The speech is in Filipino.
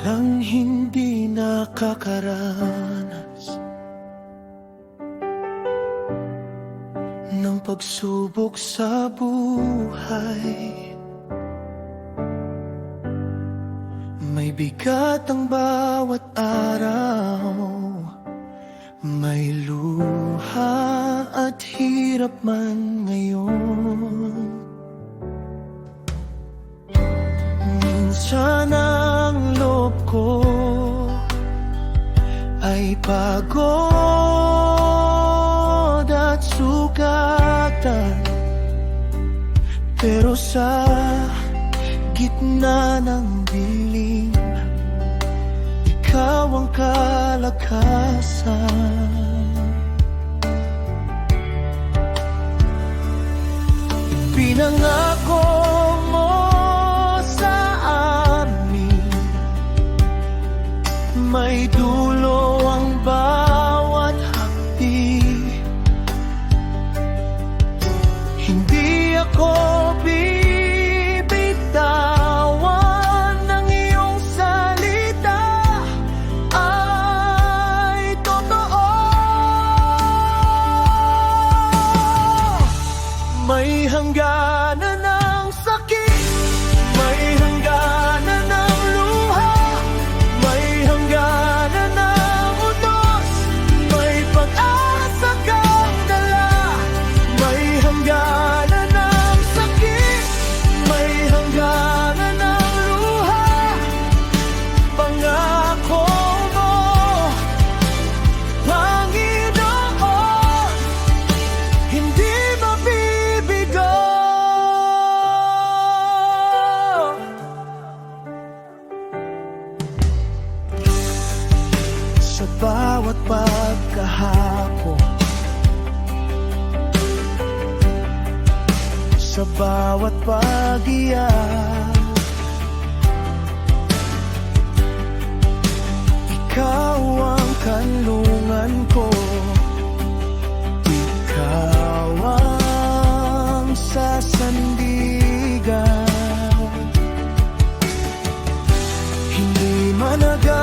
Walang hindi nakakaranas ng pagsubok sa buhay. May bigat ang bawat araw, may luha at hirap man ngayon. Minsan ang loob ko ay pagod at sugatan, pero sa gitna ng dilim, ikaw ang kalakasan. Pinangako mo sa amin, may dulo ang bawat hakdi. Hindi ako bibitawan ng iyong salita, ay totoo. May hangganan ng sakit, may hangganan ng luha, may hangganan ng utos, may pag-asa kang dala. May hangganan ng sakit, may hangganan ng luha, pangako mo, Panginoon, hindi mabibigo. Sa bawat pagkahapon, sa bawat pag-iyak, ikaw ang kanlungan ko, ikaw ang sasandigan. Hindi managal